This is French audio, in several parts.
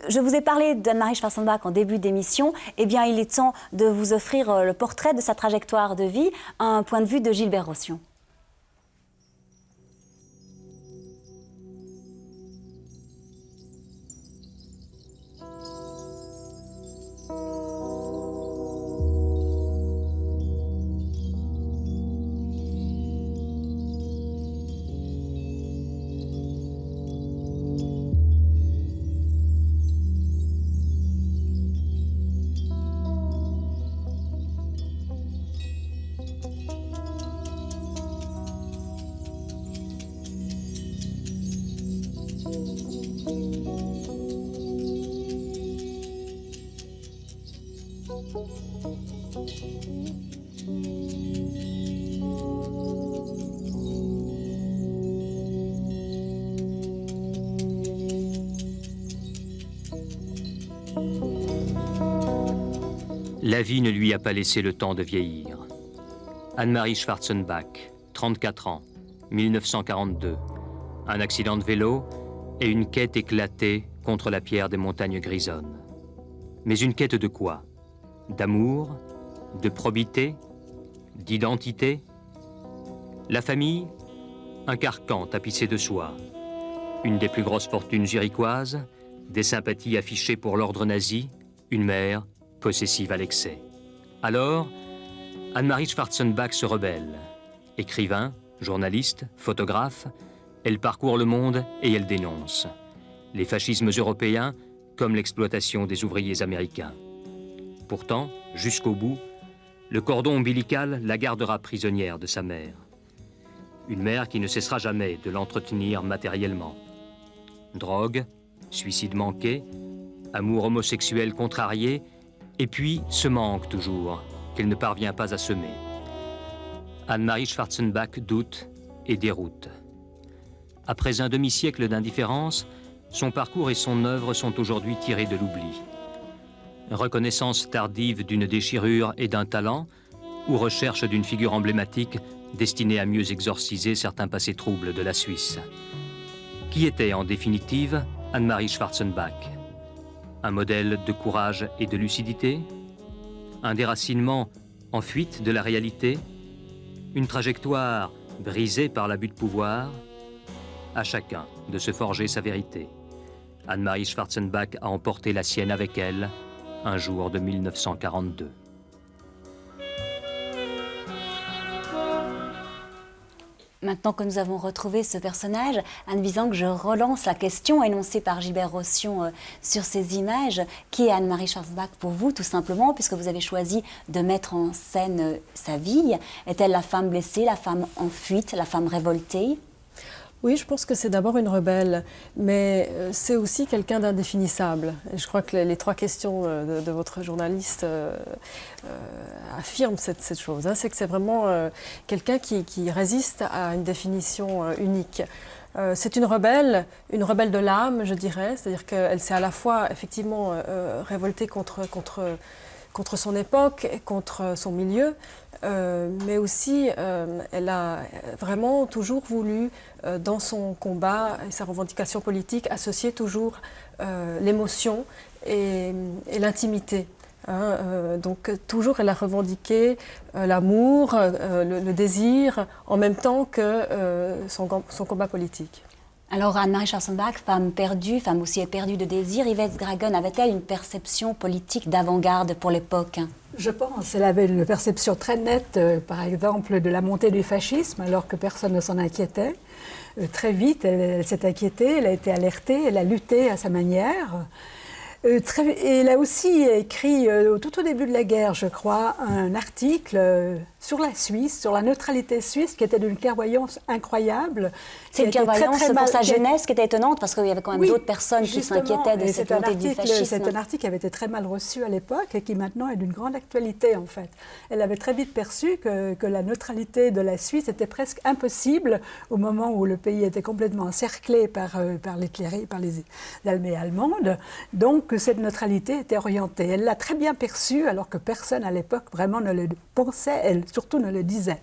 je vous ai parlé d'Anne-Marie Schwarzenbach en début d'émission. Eh bien, il est temps de vous offrir le portrait de sa trajectoire de vie, un point de vue de Gilbert Rossion. La vie ne lui a pas laissé le temps de vieillir. Anne-Marie Schwarzenbach, 34 ans, 1942. Un accident de vélo et une quête éclatée contre la pierre des montagnes grisonnes. Mais une quête de quoi? D'amour? De probité? D'identité? La famille? Un carcan tapissé de soie. Une des plus grosses fortunes zurichoises, des sympathies affichées pour l'ordre nazi, une mère possessive à l'excès. Alors, Anne-Marie Schwarzenbach se rebelle. Écrivain, journaliste, photographe, elle parcourt le monde et elle dénonce les fascismes européens comme l'exploitation des ouvriers américains. Pourtant, jusqu'au bout, le cordon ombilical la gardera prisonnière de sa mère. Une mère qui ne cessera jamais de l'entretenir matériellement. Drogue, suicide manqué, amour homosexuel contrarié, et puis ce manque toujours, qu'elle ne parvient pas à semer. Anne-Marie Schwarzenbach doute et déroute. Après un demi-siècle d'indifférence, son parcours et son œuvre sont aujourd'hui tirés de l'oubli. Reconnaissance tardive d'une déchirure et d'un talent, ou recherche d'une figure emblématique destinée à mieux exorciser certains passés troubles de la Suisse. Qui était en définitive Anne-Marie Schwarzenbach? Un modèle de courage et de lucidité? Un déracinement en fuite de la réalité? Une trajectoire brisée par l'abus de pouvoir? À chacun de se forger sa vérité. Anne-Marie Schwarzenbach a emporté la sienne avec elle un jour de 1942. Maintenant que nous avons retrouvé ce personnage, Anne Bizanc, je relance la question énoncée par Gilbert Rossion sur ces images. Qui est Anne-Marie Schwarzenbach pour vous, tout simplement, puisque vous avez choisi de mettre en scène sa vie? Est-elle la femme blessée, la femme en fuite, la femme révoltée? Oui, je pense que c'est d'abord une rebelle, mais c'est aussi quelqu'un d'indéfinissable. Et je crois que les trois questions de votre journaliste affirment cette chose. C'est que c'est vraiment quelqu'un qui résiste à une définition unique. C'est une rebelle de l'âme, je dirais. C'est-à-dire qu'elle s'est à la fois effectivement révoltée contre son époque, contre son milieu, mais aussi elle a vraiment toujours voulu, dans son combat et sa revendication politique, associer toujours l'émotion et l'intimité. Donc toujours elle a revendiqué l'amour, le désir, en même temps que son combat politique. Alors Anne-Marie Schwarzenbach, femme perdue, femme aussi éperdue de désir, Yvette Sgragon avait-elle une perception politique d'avant-garde pour l'époque? Je pense. Elle avait une perception très nette, par exemple, de la montée du fascisme, alors que personne ne s'en inquiétait. Très vite, elle s'est inquiétée, elle a été alertée, elle a lutté à sa manière. Et elle a aussi écrit, tout au début de la guerre, je crois, un article sur la Suisse, sur la neutralité suisse, qui était d'une clairvoyance incroyable. C'est une clairvoyance pour sa jeunesse qui était étonnante, parce qu'il y avait quand même d'autres personnes qui s'inquiétaient de cette montée du fascisme. C'est un article qui avait été très mal reçu à l'époque et qui maintenant est d'une grande actualité, en fait. Elle avait très vite perçu que la neutralité de la Suisse était presque impossible au moment où le pays était complètement encerclé par les armées allemandes. Donc, cette neutralité était orientée. Elle l'a très bien perçue, alors que personne à l'époque vraiment ne le pensait, elle surtout ne le disait.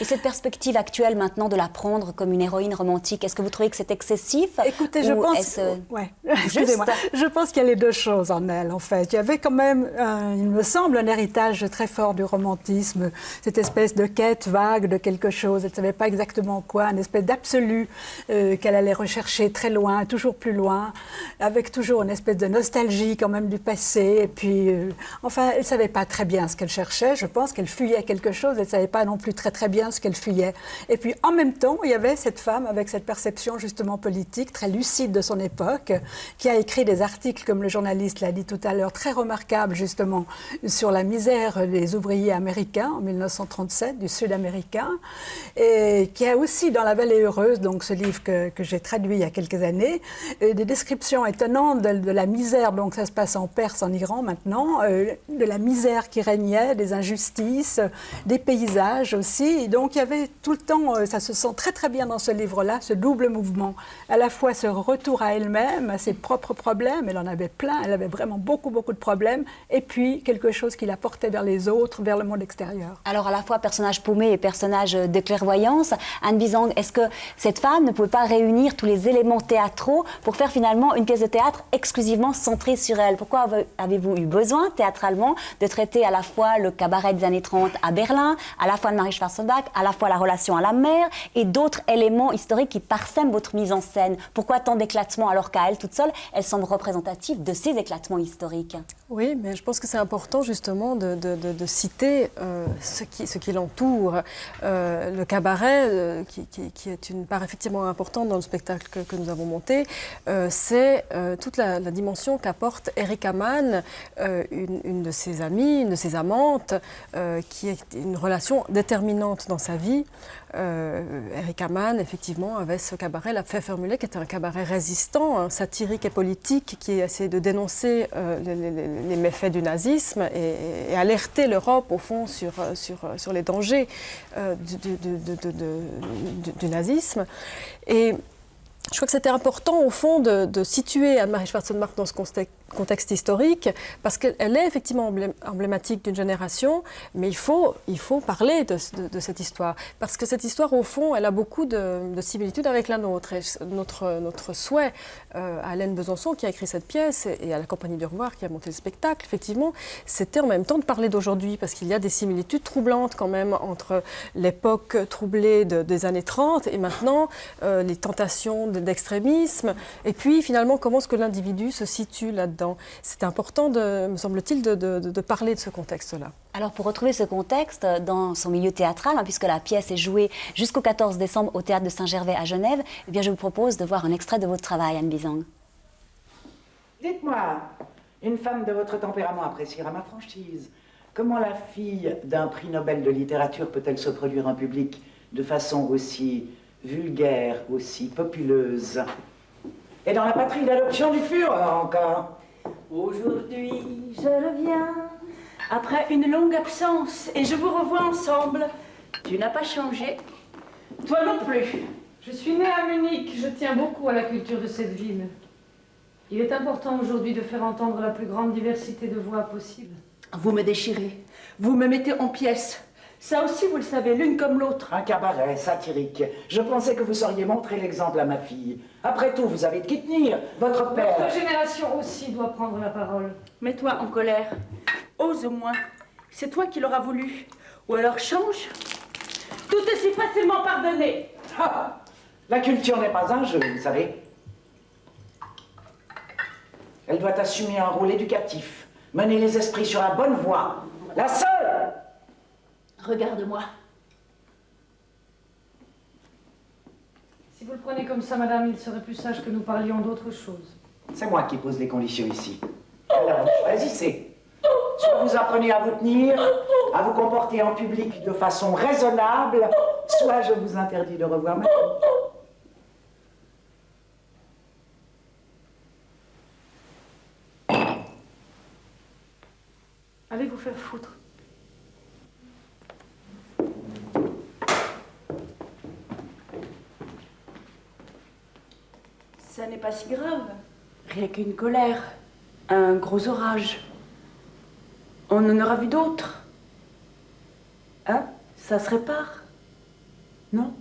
Et cette perspective actuelle maintenant de la prendre comme une héroïne romantique, est-ce que vous trouvez que c'est excessif? Écoutez, je pense... Ouais. Excusez-moi. Je pense qu'il y a les deux choses en elle, en fait. Il y avait quand même, il me semble, un héritage très fort du romantisme, cette espèce de quête vague de quelque chose. Elle ne savait pas exactement quoi, une espèce d'absolu qu'elle allait rechercher très loin, toujours plus loin, avec toujours une espèce de nostalgie quand même du passé. Et puis, enfin, elle ne savait pas très bien ce qu'elle cherchait. Je pense qu'elle fuyait quelque chose. Elle ne savait pas non plus très très bien ce qu'elle fuyait. Et puis, en même temps, il y avait cette femme avec cette perception justement politique, très lucide de son époque, qui a écrit des articles, comme le journaliste l'a dit tout à l'heure, très remarquables justement sur la misère des ouvriers américains en 1937, du Sud américain, et qui a aussi dans La Vallée heureuse, donc ce livre que j'ai traduit il y a quelques années, des descriptions étonnantes de la misère, donc ça se passe en Perse, en Iran maintenant, de la misère qui régnait, des injustices, des paysages aussi. Et donc il y avait tout le temps, ça se sent très très bien dans ce livre-là, ce double mouvement, à la fois ce retour à elle-même, à ses propres problèmes, elle en avait plein, elle avait vraiment beaucoup beaucoup de problèmes, et puis quelque chose qui la portait vers les autres, vers le monde extérieur. Alors à la fois personnage paumé et personnage de clairvoyance, Anne Bizang, est-ce que cette femme ne pouvait pas réunir tous les éléments théâtraux pour faire finalement une pièce de théâtre exclusivement centrée sur elle? Pourquoi avez-vous eu besoin théâtralement de traiter à la fois le cabaret des années 30 à Berlin, à la fois Anne-Marie Schwarzenbach, à la fois la relation à la mer et d'autres éléments historiques qui parsèment votre mise en scène? Pourquoi tant d'éclatements alors qu'à elle toute seule, elle semble représentative de ces éclatements historiques? Oui, mais je pense que c'est important justement de citer ce qui l'entoure. Le cabaret, qui est une part effectivement importante dans le spectacle que nous avons monté, c'est toute la dimension qu'apporte Erika Mann, une de ses amies, une de ses amantes, qui est une relation déterminante dans sa vie. Erika Mann, effectivement, avait ce cabaret, La Pfeffer Mühle, qui était un cabaret résistant, satirique et politique, qui essayait de dénoncer les méfaits du nazisme et alerter l'Europe, au fond, sur les dangers du nazisme. Et je crois que c'était important, au fond, de situer Anne-Marie Schwarzenbach dans ce contexte historique, parce qu'elle est effectivement emblématique d'une génération, mais il faut parler de cette histoire. Parce que cette histoire, au fond, elle a beaucoup de similitudes avec la nôtre. Et notre souhait à Alain Besançon, qui a écrit cette pièce, et à la Compagnie du Revoir, qui a monté le spectacle, effectivement, c'était en même temps de parler d'aujourd'hui, parce qu'il y a des similitudes troublantes quand même entre l'époque troublée des années 30 et maintenant les tentations d'extrémisme, et puis finalement comment est-ce que l'individu se situe là-dedans. C'est important, me semble-t-il, de parler de ce contexte-là. Alors pour retrouver ce contexte dans son milieu théâtral, puisque la pièce est jouée jusqu'au 14 décembre au Théâtre de Saint-Gervais à Genève, eh bien je vous propose de voir un extrait de votre travail, Anne Bizang. Dites-moi, une femme de votre tempérament appréciera ma franchise. Comment la fille d'un prix Nobel de littérature peut-elle se produire en public de façon aussi vulgaire, aussi populeuse? Et dans la patrie d'adoption du Führer encore. Aujourd'hui, je reviens après une longue absence et je vous revois ensemble. Tu n'as pas changé. Toi non plus. Je suis née à Munich, je tiens beaucoup à la culture de cette ville. Il est important aujourd'hui de faire entendre la plus grande diversité de voix possible. Vous me déchirez, vous me mettez en pièces. Ça aussi, vous le savez, l'une comme l'autre. Un cabaret satirique. Je pensais que vous sauriez montrer l'exemple à ma fille. Après tout, vous avez de qui tenir. Votre père... Notre génération aussi doit prendre la parole. Mets-toi en colère. Ose au moins. C'est toi qui l'auras voulu. Ou alors change. Tout est si facilement pardonné. Ah, la culture n'est pas un jeu, vous savez. Elle doit assumer un rôle éducatif. Mener les esprits sur la bonne voie. La seule. Regarde-moi. Si vous le prenez comme ça, madame, il serait plus sage que nous parlions d'autre chose. C'est moi qui pose les conditions ici. Alors vous choisissez. Soit vous apprenez à vous tenir, à vous comporter en public de façon raisonnable, soit je vous interdis de revoir ma fille. Allez vous faire foutre. Ça n'est pas si grave. Rien qu'une colère, un gros orage. On en aura vu d'autres. Hein? Ça se répare. Non.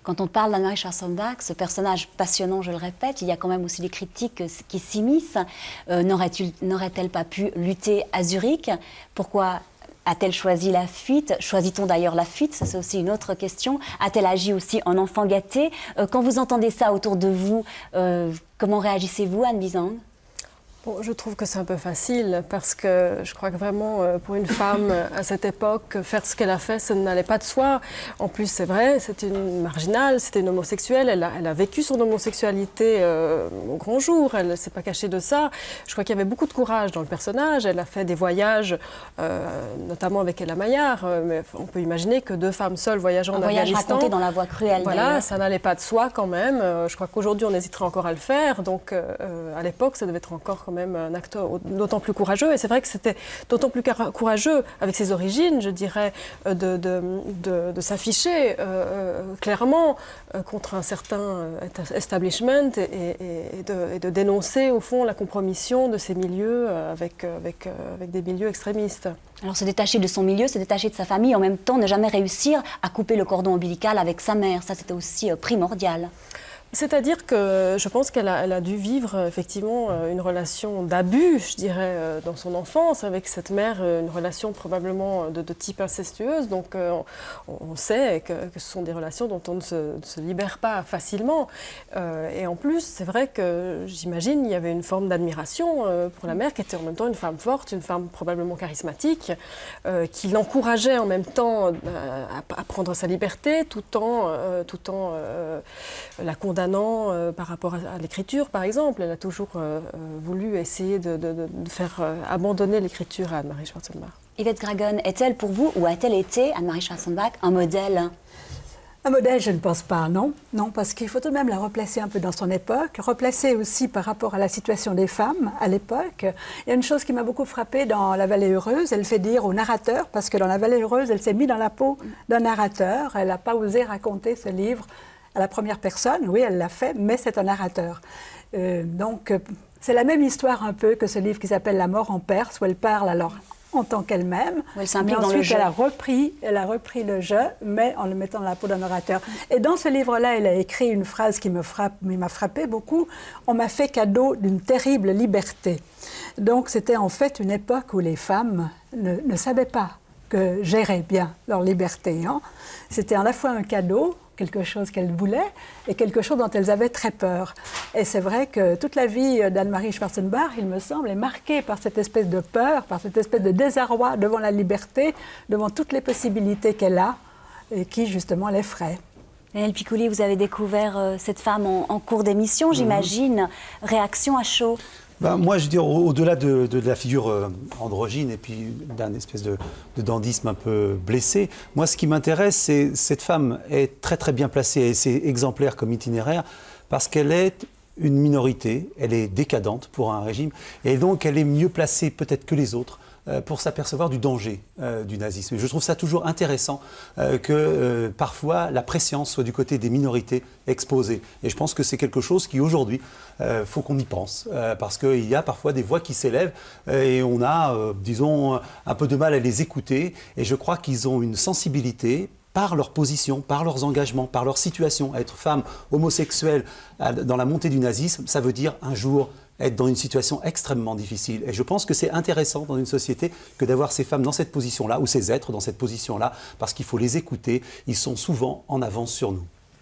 Quand on parle d'Anne-Marie Schwarzenbach, ce personnage passionnant, je le répète, il y a quand même aussi des critiques qui s'immiscent. N'aurait-elle pas pu lutter à Zurich? Pourquoi a-t-elle choisi la fuite? Choisit-on d'ailleurs la fuite? Ça, c'est aussi une autre question. A-t-elle agi aussi en enfant gâté? Quand vous entendez ça autour de vous, comment réagissez-vous, Anne Bizang? Bon, je trouve que c'est un peu facile parce que je crois que vraiment pour une femme à cette époque, faire ce qu'elle a fait, ça n'allait pas de soi. En plus, c'est vrai, c'était une marginale, c'était une homosexuelle, elle a vécu son homosexualité au grand jour, elle ne s'est pas cachée de ça. Je crois qu'il y avait beaucoup de courage dans le personnage, elle a fait des voyages, notamment avec Ella Maillard, mais on peut imaginer que deux femmes seules voyageant en Afghanistan... Un voyage raconté dans La Voix cruelle. Voilà, ça n'allait pas de soi quand même. Je crois qu'aujourd'hui, on hésiterait encore à le faire, donc à l'époque, ça devait être encore quand même un acteur d'autant plus courageux. Et c'est vrai que c'était d'autant plus courageux avec ses origines, je dirais, de s'afficher clairement contre un certain establishment et de dénoncer au fond la compromission de ces milieux avec des milieux extrémistes. Alors se détacher de son milieu, se détacher de sa famille, en même temps ne jamais réussir à couper le cordon ombilical avec sa mère, ça c'était aussi primordial. C'est-à-dire que je pense qu'elle a dû vivre effectivement une relation d'abus, je dirais, dans son enfance avec cette mère, une relation probablement de type incestueuse. Donc on sait que ce sont des relations dont on ne se libère pas facilement. Et en plus, c'est vrai que j'imagine il y avait une forme d'admiration pour la mère qui était en même temps une femme forte, une femme probablement charismatique, qui l'encourageait en même temps à prendre sa liberté tout en la condamnant par rapport à l'écriture, par exemple. Elle a toujours voulu essayer de faire abandonner l'écriture à Anne-Marie Schwarzenbach. Yvette Gragon, est-elle pour vous, ou a-t-elle été, Anne-Marie Schwarzenbach, un modèle? Un modèle, je ne pense pas, non. Non, parce qu'il faut tout de même la replacer un peu dans son époque, replacer aussi par rapport à la situation des femmes à l'époque. Il y a une chose qui m'a beaucoup frappée dans La Vallée heureuse, elle fait dire au narrateur, parce que dans La Vallée heureuse, elle s'est mise dans la peau d'un narrateur, elle n'a pas osé raconter ce livre à la première personne, oui, elle l'a fait, mais c'est un narrateur. Donc, c'est la même histoire un peu que ce livre qui s'appelle La mort en Perse, où elle parle alors en tant qu'elle-même. Elle s'implique dans le jeu. Elle a repris le jeu, mais en le mettant dans la peau d'un narrateur. Et dans ce livre-là, elle a écrit une phrase qui m'a frappée beaucoup. On m'a fait cadeau d'une terrible liberté. Donc, c'était en fait une époque où les femmes ne savaient pas que géraient bien leur liberté. Hein. C'était à la fois un cadeau, quelque chose qu'elles voulaient, et quelque chose dont elles avaient très peur. Et c'est vrai que toute la vie d'Anne-Marie Schwarzenbach, il me semble, est marquée par cette espèce de peur, par cette espèce de désarroi devant la liberté, devant toutes les possibilités qu'elle a, et qui, justement, l'effraient. Daniel Piccoli, vous avez découvert cette femme en cours d'émission, j'imagine. Réaction à chaud? Moi, je veux dire, au-delà de la figure androgyne et puis d'un espèce de dandysme un peu blessé, moi, ce qui m'intéresse, c'est cette femme est très très bien placée et c'est exemplaire comme itinéraire parce qu'elle est une minorité, elle est décadente pour un régime et donc elle est mieux placée peut-être que les autres pour s'apercevoir du danger du nazisme. Et je trouve ça toujours intéressant que parfois la prescience soit du côté des minorités exposées. Et je pense que c'est quelque chose qui aujourd'hui, faut qu'on y pense, parce qu'il y a parfois des voix qui s'élèvent et on a, disons, un peu de mal à les écouter. Et je crois qu'ils ont une sensibilité par leur position, par leurs engagements, par leur situation. Être femme homosexuelle dans la montée du nazisme, ça veut dire un jour être dans une situation extrêmement difficile. Et je pense que c'est intéressant dans une société que d'avoir ces femmes dans cette position-là, ou ces êtres dans cette position-là, parce qu'il faut les écouter. Ils sont souvent en avance sur nous.